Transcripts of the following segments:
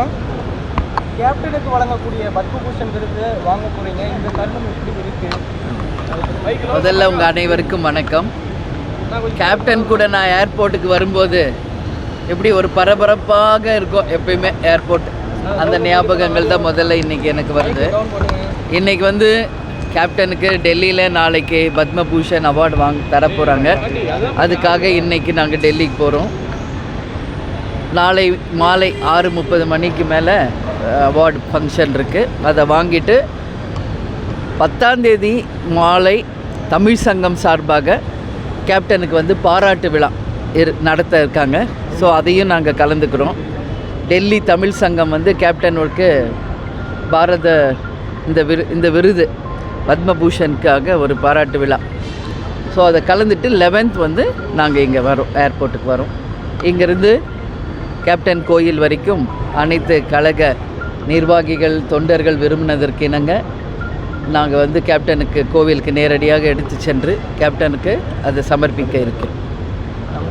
வணக்கம். கேப்டனுக்கு வழங்கக்கூடிய பத்மபூஷன் விருது வாங்க போறீங்க, இந்த தருணம் எப்படி இருக்கு? முதல்ல உங்கள் அனைவருக்கும் வணக்கம். கேப்டன் கூட நான் ஏர்போர்ட்டுக்கு வரும்போது எப்படி ஒரு பரபரப்பாக இருக்கும் எப்பயுமே ஏர்போர்ட், அந்த ஞாபகங்கள் தான் முதல்ல இன்றைக்கி எனக்கு வருது. இன்றைக்கி வந்து கேப்டனுக்கு டெல்லியில் நாளைக்கு பத்மபூஷன் அவார்டு தரப்போகிறாங்க. அதுக்காக இன்றைக்கி நாங்கள் டெல்லிக்கு போகிறோம். நாளை மாலை 6:30 மணிக்கு மேலே அவார்டு ஃபங்க்ஷன் இருக்குது. அதை வாங்கிட்டு 10ஆம் தேதி மாலை தமிழ் சங்கம் சார்பாக கேப்டனுக்கு வந்து பாராட்டு விழா நடத்த இருக்காங்க. ஸோ அதையும் நாங்கள் கலந்துக்கிறோம். டெல்லி தமிழ் சங்கம் வந்து கேப்டனுக்கு பாரத இந்த விருது பத்மபூஷனுக்காக ஒரு பாராட்டு விழா. ஸோ அதை கலந்துட்டு 11th வந்து நாங்கள் இங்கே வரோம், ஏர்போர்ட்டுக்கு வரோம். இங்கேருந்து கேப்டன் கோயில் வரைக்கும் அனைத்து கழக நிர்வாகிகள் தொண்டர்கள் விரும்பினதற்கு இணங்க நாங்கள் வந்து கேப்டனுக்கு கோவிலுக்கு நேரடியாக எடுத்து சென்று கேப்டனுக்கு அதை சமர்ப்பிக்க இருக்கு.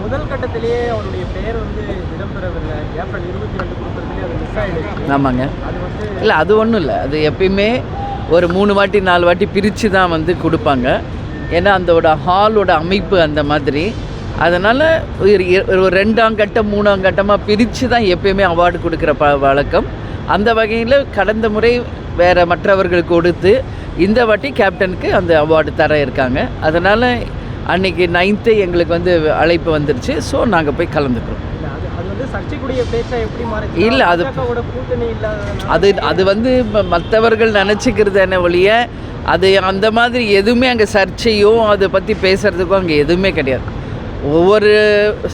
முதல் கட்டத்திலேயே அவருடைய பெயர் வந்து இடம்பெறவில்லை. ஏப்ரல் 22 கொடுத்ததுலேயே அது மிஸ் ஆகிடுச்சு. ஆமாங்க. இல்லை அது ஒன்றும் இல்லை, அது எப்பயுமே ஒரு 3 வாட்டி 4 வாட்டி பிரித்து தான் வந்து கொடுப்பாங்க. ஏன்னா அந்தோட ஹாலோட அமைப்பு அந்த மாதிரி. அதனால் ஒரு 2ஆம் கட்டம் 3ஆம் கட்டமாக பிரித்து தான் எப்பயுமே அவார்டு கொடுக்குற வழக்கம். அந்த வகையில் கடந்த முறை வேறு மற்றவர்களுக்கு கொடுத்து இந்த வாட்டி கேப்டனுக்கு அந்த அவார்டு தர இருக்காங்க. அதனால் அன்றைக்கி 9th எங்களுக்கு வந்து அழைப்பு வந்துருச்சு. ஸோ நாங்கள் போய் கலந்துக்கிறோம். இல்லை அது வந்து மற்றவர்கள் நினச்சிக்கிறது என்ன ஒழிய அது அந்த மாதிரி எதுவுமே அங்கே சர்ச்சையோ அதை பற்றி பேசுகிறதுக்கும் அங்கே எதுவுமே கிடையாது. ஒவ்வொரு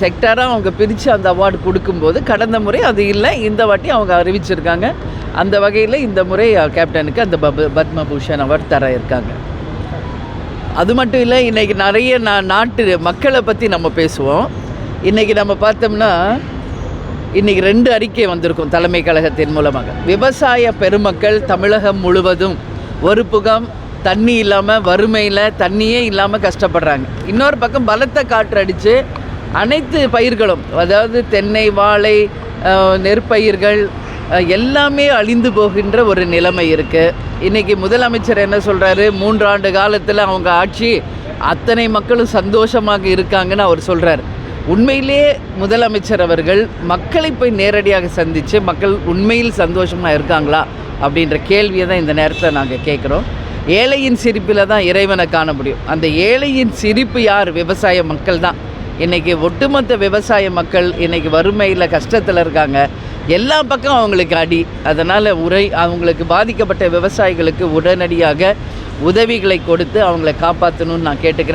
செக்டராக அவங்க பிரித்து அந்த அவார்டு கொடுக்கும்போது கடந்த முறை அது இல்லை, இந்த வாட்டி அவங்க அறிவிச்சிருக்காங்க. அந்த வகையில் இந்த முறை கேப்டனுக்கு அந்த பத்மபூஷன் அவார்டு தர இருக்காங்க. அது மட்டும் இல்லை, இன்றைக்கி நிறைய நாட்டு மக்களை பற்றி நம்ம பேசுவோம். இன்றைக்கி நம்ம பார்த்தோம்னா இன்றைக்கி 2 அறிக்கை வந்திருக்கும் தலைமை கழகத்தின் மூலமாக. விவசாய பெருமக்கள் தமிழகம் முழுவதும் ஒரு புகம் தண்ணி இல்லாமல் வறுமையில் தண்ணியே இல்லாமல் கஷ்டப்படுறாங்க. இன்னொரு பக்கம் பலத்த காற்று அடித்து அனைத்து பயிர்களும், அதாவது தென்னை வாழை நெற்பயிர்கள் எல்லாமே அழிந்து போகின்ற ஒரு நிலைமை இருக்குது. இன்றைக்கி முதலமைச்சர் என்ன சொல்கிறாரு, 3 ஆண்டு காலத்தில் அவங்க ஆட்சி அத்தனை மக்களும் சந்தோஷமாக இருக்காங்கன்னு அவர் சொல்கிறார். உண்மையிலேயே முதலமைச்சர் அவர்கள் மக்களை போய் நேரடியாக சந்தித்து மக்கள் உண்மையில் சந்தோஷமாக இருக்காங்களா அப்படின்ற கேள்வியை தான் இந்த நேரத்தில் நாங்கள் கேட்குறோம். ஏழையின் சிரிப்பில் தான் இறைவனை காண முடியும். அந்த ஏழையின் சிரிப்பு யார்? விவசாய மக்கள் தான். இன்றைக்கி ஒட்டுமொத்த விவசாய மக்கள் இன்றைக்கி வறுமையில் கஷ்டத்தில் இருக்காங்க. எல்லா பக்கம் அவங்களுக்கு அடி. அதனால் அவங்களுக்கு பாதிக்கப்பட்ட விவசாயிகளுக்கு உடனடியாக உதவிகளை கொடுத்து அவங்கள காப்பாற்றணும்னு நான் கேட்டுக்கிறேன்.